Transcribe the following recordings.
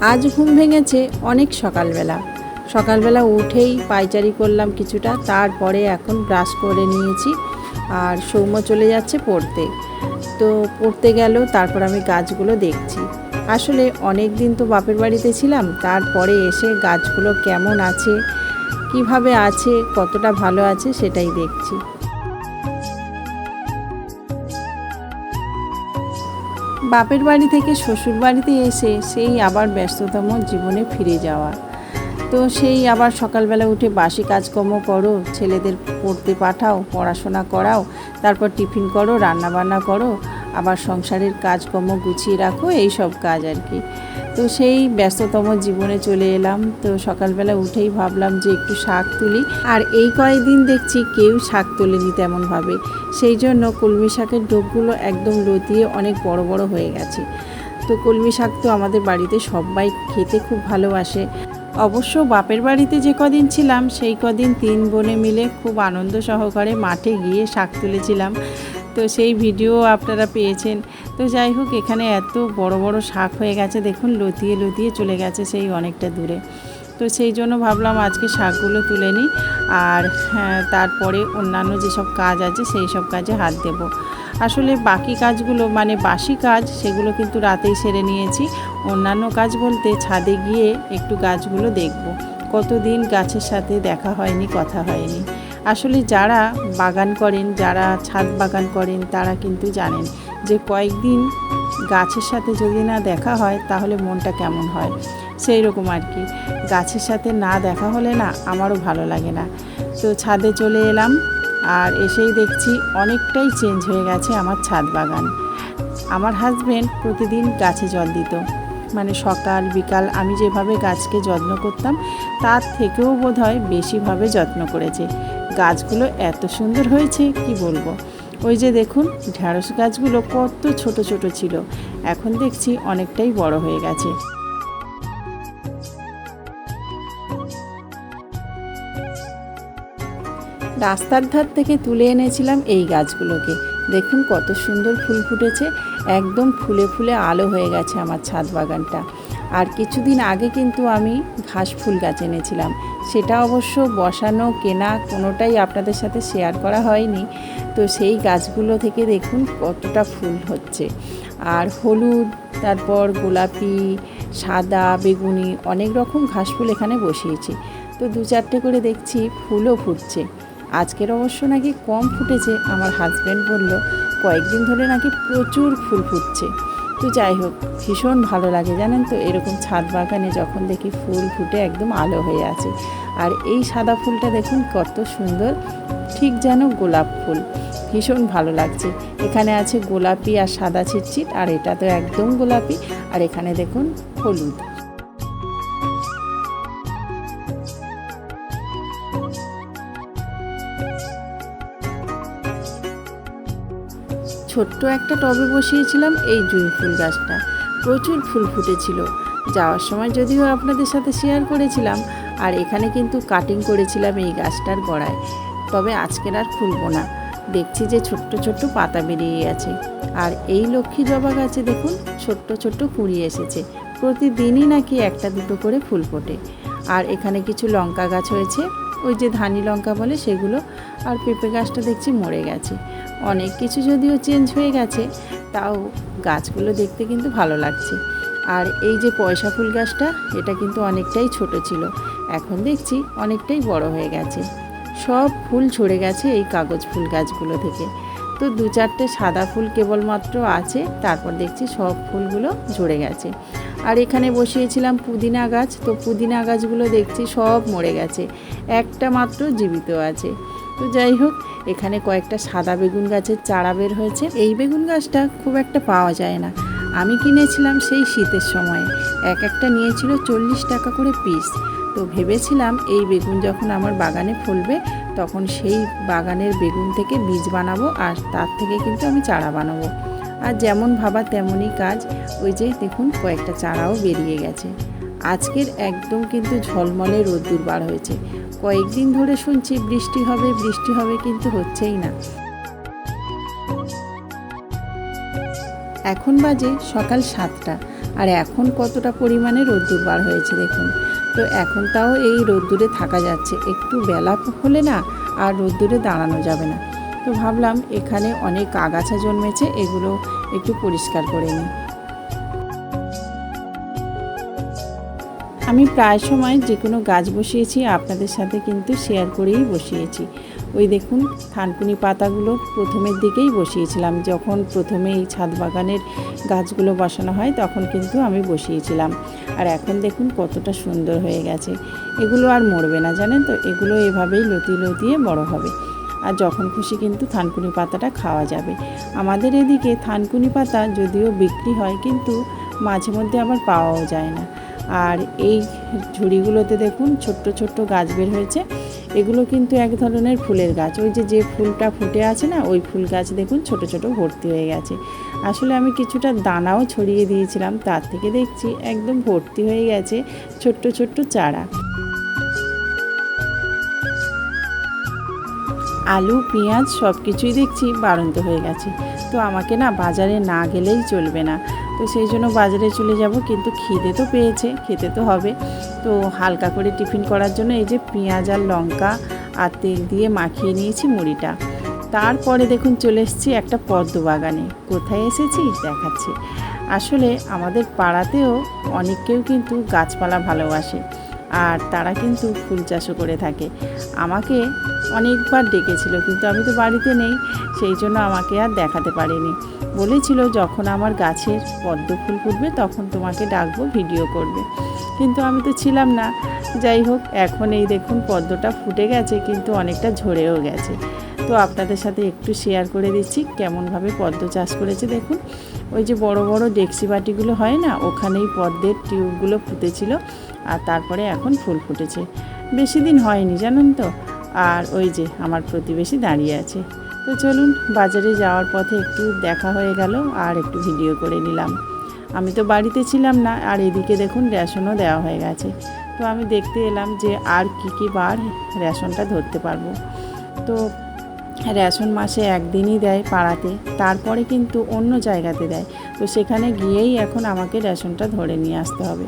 আজ ঘুম ভেঙেছে অনেক সকালবেলা উঠেই পায়চারি করলাম কিছুটা, তারপরে এখন ব্রাশ করে নিয়েছি। আর সৌম্য চলে যাচ্ছে পড়তে, তো পড়তে গেল। তারপর আমি গাছগুলো দেখছি। আসলে অনেক দিন তো বাপের বাড়িতে ছিলাম, তারপরে এসে গাছগুলো কেমন আছে, কিভাবে আছে, কতটা ভালো আছে সেটাই দেখছি। বাপের বাড়ি থেকে শ্বশুর বাড়িতে এসে সেই আবার ব্যস্ততম জীবনে ফিরে যাওয়া। তো সেই আবার সকালবেলা উঠে বাসি কাজকর্ম করো, ছেলেদের পড়তে পাঠাও, পড়াশোনা করাও, তারপর টিফিন করো, রান্নাবান্না করো, আবার সংসারের কাজকর্ম গুছিয়ে রাখো, এই সব কাজ আর কি। তো সেই ব্যস্ততম জীবনে চলে এলাম। তো সকালবেলা উঠেই ভাবলাম যে একটু শাক তুলি, আর এই কয়েকদিন দেখছি কেউ শাক তোলেনি তেমনভাবে। সেই জন্য কলমি শাকের ডোকগুলো একদম লতিয়ে অনেক বড় বড় হয়ে গেছে। তো কলমি শাক তো আমাদের বাড়িতে সবাই খেতে খুব ভালোবাসে। অবশ্য বাপের বাড়িতে যে কদিন ছিলাম সেই কদিন 3 বোনে মিলে খুব আনন্দ সহকারে মাঠে গিয়ে শাক তুলেছিলাম। তো সেই ভিডিও আপনারা পেয়েছেন। তো যাই হোক, এখানে এত বড় বড় শাক হয়ে গেছে, দেখুন লতিয়ে লতিয়ে চলে গেছে সেই অনেকটা দূরে। তো সেই জন্য ভাবলাম আজকে শাকগুলো তুলে নিই, আর তারপরে অন্যান্য যেসব কাজ আছে সেই সব কাজে হাত দেব। আসলে বাকি কাজগুলো মানে বাসি কাজ সেগুলো কিন্তু রাতেই সেরে নিয়েছি। অন্যান্য কাজ বলতে ছাদে গিয়ে একটু গাছগুলো দেখব। কতদিন গাছের সাথে দেখা হয়নি, কথা হয়নি। আসলে যারা বাগান করেন, যারা ছাদ বাগান করেন, তারা কিন্তু জানেন যে কয়েকদিন গাছের সাথে যদি না দেখা হয় তাহলে মনটা কেমন হয়। সেই রকম আর কি, গাছের সাথে না দেখা হলে না আমারও ভালো লাগে না। তো ছাদে চলে এলাম, আর এসেই দেখছি অনেকটাই চেঞ্জ হয়ে গেছে আমার ছাদ বাগান। আমার হাজব্যান্ড প্রতিদিন গাছে জল দিত, মানে সকাল বিকাল আমি যেভাবে গাছকে যত্ন করতাম তার থেকেও বোধহয় বেশিভাবে যত্ন করেছে। গাছগুলো এত সুন্দর হয়েছে কি বলবো। ওই যে দেখুন ঢ্যাঁড়স গাছগুলো কত ছোট ছোট ছিল, এখন দেখছি অনেকটাই বড় হয়ে গেছে। রাস্তার ধার থেকে তুলে এনেছিলাম এই গাছগুলোকে, দেখুন কত সুন্দর ফুল ফুটেছে, একদম ফুলে ফুলে আলো হয়ে গেছে আমার ছাদ বাগানটা। আর কিছুদিন আগে কিন্তু আমি ঘাস ফুল গাছ এনেছিলাম, সেটা অবশ্য বসানো কেনা কোনোটাই আপনাদের সাথে শেয়ার করা হয়নি। তো সেই গাছগুলো থেকে দেখুন কতটা ফুল হচ্ছে, আর হলুদ, তারপর গোলাপি, সাদা, বেগুনি অনেক রকম ঘাস ফুল এখানে বসিয়েছি। তো 2-4টে করে দেখছি ফুলও ফুটছে। আজকের অবশ্য নাকি কম ফুটেছে, আমার হাজব্যান্ড বলল কয়েকদিন ধরে নাকি প্রচুর ফুল ফুটছে। তো যাই হোক, ভীষণ ভালো লাগে জানেন তো এরকম ছাদ বাগানে যখন দেখি ফুল ফুটে একদম আলো হয়ে আছে। আর এই সাদা ফুলটা দেখুন কত সুন্দর, ঠিক যেন গোলাপ ফুল, ভীষণ ভালো লাগছে। এখানে আছে গোলাপি আর সাদা ছিটছিট, আর এটা তো একদম গোলাপি, আর এখানে দেখুন হলুদ। ছোট্ট একটা টবে বসিয়েছিলাম এই জুঁই ফুল গাছটা, প্রচুর ফুল ফুটেছিল। যাওয়ার সময় যদিও আপনাদের সাথে শেয়ার করেছিলাম, আর এখানে কিন্তু কাটিং করেছিলাম এই গাছটার গোড়ায়। তবে আজকের আর খুলবো না, দেখছি যে ছোট্ট ছোট্ট পাতা বেরিয়ে গেছে। আর এই লক্ষ্মী জবা গাছে দেখুন ছোট্ট ছোট্ট কুঁড়ি এসেছে, প্রতিদিনই নাকি 1-2 করে ফুল ফোটে। আর এখানে কিছু লঙ্কা গাছ হয়েছে, ওই যে ধানি লঙ্কা বলে সেগুলো। আর পেঁপে গাছটা দেখছি মরে গেছে। অনেক কিছু যদিও চেঞ্জ হয়ে গেছে, তাও গাছগুলো দেখতে কিন্তু ভালো লাগছে। আর এই যে পয়সা ফুল গাছটা, এটা কিন্তু অনেকটাই ছোট ছিল, এখন দেখছি অনেকটাই বড় হয়ে গেছে। সব ফুল ঝরে গেছে এই কাগজ ফুল গাছগুলো থেকে। তো 2-4টে সাদা ফুল কেবলমাত্র আছে, তারপর দেখছি সব ফুলগুলো ঝরে গেছে। আর এখানে বসিয়েছিলাম পুদিনা গাছ, তো পুদিনা গাছগুলো দেখছি সব মরে গেছে, একটা মাত্র জীবিত আছে। তো যাই হোক, এখানে কয়েকটা সাদা বেগুন গাছের চারা বের হয়েছে। এই বেগুন গাছটা খুব একটা পাওয়া যায় না, আমি কিনেছিলাম সেই শীতের সময়, একটা নিয়েছিল 40 টাকা করে পিস। তো ভেবেছিলাম এই বেগুন যখন আমার বাগানে ফলবে তখন সেই বাগানের বেগুন থেকে বীজ বানাবো, আর তার থেকে কিন্তু আমি চারা বানাবো। আর যেমন ভাবা তেমনই কাজ, ওই যে দেখুন কয়েকটা চারাও বেরিয়ে গেছে। আজকের একদম কিন্তু ঝলমলে রোদ্দুর বার হয়েছে। কয়েকদিন ধরে শুনছি বৃষ্টি হবে, কিন্তু হচ্ছেই না। এখন বাজে সকাল 7টা, আর এখন কতটা পরিমাণে রোদ্দুর বার হয়েছে দেখুন। তো এখন তাও এই রোদ্দুরে থাকা যাচ্ছে, একটু বেলা হলে না আর রোদ্দুরে দাঁড়ানো যাবে না। তো ভাবলাম এখানে অনেক আগাছা জন্মেছে, এগুলো একটু পরিষ্কার করে নিই। আমি প্রায় সময় যে কোনো গাছ বসিয়েছি আপনাদের সাথে কিন্তু শেয়ার করেই বসিয়েছি। ওই দেখুন থানকুনি পাতাগুলো প্রথমের দিকেই বসিয়েছিলাম, যখন প্রথমে এই ছাদ বাগানের গাছগুলো বসানো হয় তখন কিন্তু আমি বসিয়েছিলাম। আর এখন দেখুন কতটা সুন্দর হয়ে গেছে। এগুলো আর মরবে না জানেন তো, এগুলো এভাবেই লতিয়ে লতিয়ে বড় হবে। আর যখন খুশি কিন্তু থানকুনি পাতাটা খাওয়া যাবে। আমাদের এদিকে থানকুনি পাতা যদিও বিক্রি হয়, কিন্তু মাঝে মধ্যে আবার পাওয়াও যায় না। আর এই ঝুড়িগুলোতে দেখুন ছোট্ট ছোট্ট গাছ বের হয়েছে। এগুলো কিন্তু এক ধরনের ফুলের গাছ, ওই যে ফুলটা ফুটে আছে না, ওই ফুল গাছ দেখুন ছোট ছোট ভর্তি হয়ে গেছে। আসলে আমি কিছুটা দানাও ছড়িয়ে দিয়েছিলাম, তার থেকে দেখছি একদম ভর্তি হয়ে গেছে ছোট্ট ছোট্ট চারা। আলু পেঁয়াজ সব কিছুই দেখছি বাড়ন্ত হয়ে গেছে। তো আমাকে না বাজারে না গেলেই চলবে না, তো সেই জন্য বাজারে চলে যাব। কিন্তু খিদে তো পেয়েছে, খেতে তো হবে। তো হালকা করে টিফিন করার জন্য এই যে পেঁয়াজ আর লঙ্কা আর তেল দিয়ে মাখিয়ে নিয়েছি মুড়িটা। তারপরে দেখুন চলে এসেছি একটা পদ্ম বাগানে। কোথায় এসেছি দেখাচ্ছি। আসলে আমাদের পাড়াতেও অনেকেও কিন্তু গাছপালা ভালোবাসে, আর তারা কিন্তু ফুল চাষও করে থাকে। আমাকে অনেকবার ডেকেছিল, কিন্তু আমি তো বাড়িতে নেই, সেই জন্য আমাকে আর দেখাতে পারিনি। বলেছিল যখন আমার গাছের পদ্ম ফুল ফুটবে তখন তোমাকে ডাকবো, ভিডিও করবে, কিন্তু আমি তো ছিলাম না। যাই হোক, এখন এই দেখুন পদ্মটা ফুটে গেছে, কিন্তু অনেকটা ঝরেও গেছে। তো আপনাদের সাথে একটু শেয়ার করে দিচ্ছি কেমনভাবে পদ্ম চাষ করেছে। দেখুন ওই যে বড় বড় ডেক্সি বাটিগুলো হয় না, ওখানেই পদ্মের টিউবগুলো ফুটেছিল, আর তারপরে এখন ফুল ফুটেছে। বেশি দিন হয়নি জানেন তো। আর ওই যে আমার প্রতিবেশী দাঁড়িয়ে আছে। তো চলুন, বাজারে যাওয়ার পথে একটু দেখা হয়ে গেল আর একটু ভিডিও করে নিলাম। আমি তো বাড়িতে ছিলাম না, আর এদিকে দেখুন রেশনও দেওয়া হয়ে গেছে। তো আমি দেখতে এলাম যে আর কি বার রেশনটা ধরতে পারবো। তো রেশন মাসে একদিনই দেয় পাড়াতে, তারপরে কিন্তু অন্য জায়গাতে দেয়। তো সেখানে গিয়েই এখন আমাকে রেশনটা ধরে নিয়ে আসতে হবে।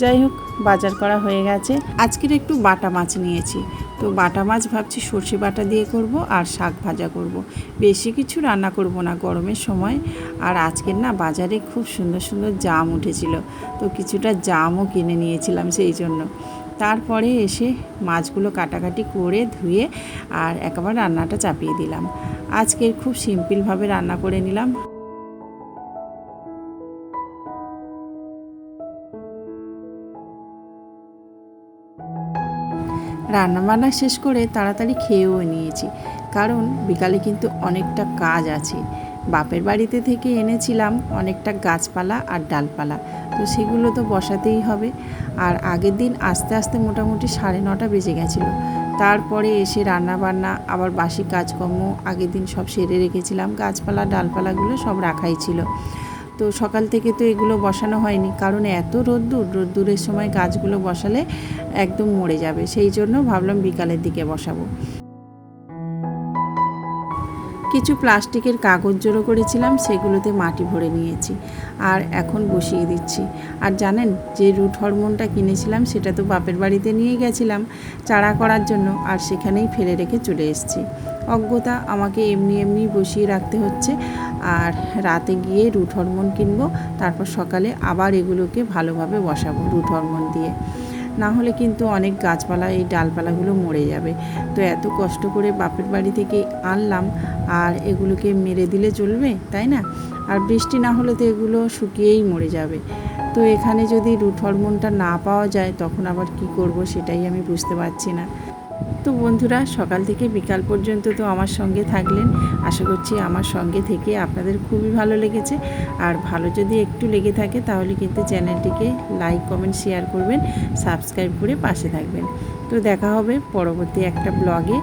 যাই হোক, বাজার করা হয়ে গেছে। আজকের একটু বাটা মাছ নিয়েছি। তো বাটা মাছ ভাবছি সর্ষে বাটা দিয়ে করব আর শাক ভাজা করব। বেশি কিছু রান্না করব না গরমের সময়। আর আজকের না বাজারে খুব সুন্দর সুন্দর জাম উঠেছিল, তো কিছুটা জামও কিনে নিয়েছিলাম সেই জন্য। তারপরে এসে মাছগুলো কাটাকাটি করে ধুয়ে আর একবার রান্নাটা চাপিয়ে দিলাম। আজকের খুব সিম্পলভাবে রান্না করে নিলাম। রান্নাবান্না শেষ করে তাড়াতাড়ি খেয়েও নিয়েছি, কারণ বিকালে কিন্তু অনেকটা কাজ আছে। বাপের বাড়িতে থেকে এনেছিলাম অনেকটা গাছপালা আর ডালপালা, তো সেগুলো তো বসাতেই হবে। আর আগের দিন আস্তে আস্তে মোটামুটি 9:30 বেজে গেছিলো। তারপরে এসে রান্নাবান্না আবার বাসি কাজকর্ম আগের দিন সব সেরে রেখেছিলাম। গাছপালা ডালপালাগুলো সব রাখাই ছিল। তো সকাল থেকে তো এগুলো বসানো হয়নি, কারণ এত রোদ্দুরের সময় গাছগুলো বসালে একদম মরে যাবে। সেই জন্য ভাবলাম বিকালের দিকে বসাবো। কিছু প্লাস্টিকের কাগজ জড়ো করেছিলাম, সেগুলোতে মাটি ভরে নিয়েছি আর এখন বসিয়ে দিচ্ছি। আর জানেন, যে রুট হরমোনটা কিনেছিলাম সেটা তো বাপের বাড়িতে নিয়ে গেছিলাম চারা করার জন্য, আর সেখানেই ফেলে রেখে চলে এসেছি। অজ্ঞতা, আমাকে এমনি বসিয়ে রাখতে হচ্ছে। আর রাতে গিয়ে রুট হরমোন কিনবো, তারপর সকালে আবার এগুলোকে ভালোভাবে বসাবো রুট হরমোন দিয়ে। না হলে কিন্তু অনেক গাছপালা, এই ডালপালাগুলো মরে যাবে। তো এত কষ্ট করে বাপের বাড়ি থেকে আনলাম, আর এগুলোকে মেরে দিলে চলবে, তাই না? আর বৃষ্টি না হলে তো এগুলো শুকিয়েই মরে যাবে। তো এখানে যদি রুট হরমোনটা না পাওয়া যায় তখন আবার কি করব, সেটাই আমি বুঝতে পারছি না। তো বন্ধুরা, সকাল থেকে বিকাল পর্যন্ত তো আমার সঙ্গে থাকলেন। আশা করছি আমার সঙ্গে থেকে আপনাদের খুবই ভালো লেগেছে। আর ভালো যদি একটু লেগে থাকে তাহলে কিন্তু চ্যানেলটিকে লাইক কমেন্ট শেয়ার করবেন, সাবস্ক্রাইব করে পাশে থাকবেন। তো দেখা হবে পরবর্তী একটা ব্লগে।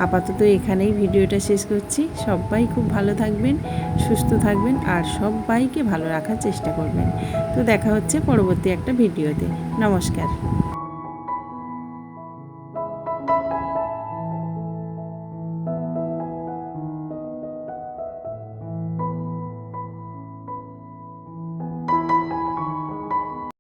আপাতত এখানেই ভিডিওটা শেষ করছি। সবাই খুব ভালো থাকবেন, সুস্থ থাকবেন, আর সবাইকে ভালো রাখার চেষ্টা করবেন। তো দেখা হচ্ছে পরবর্তী একটা ভিডিওতে। নমস্কার।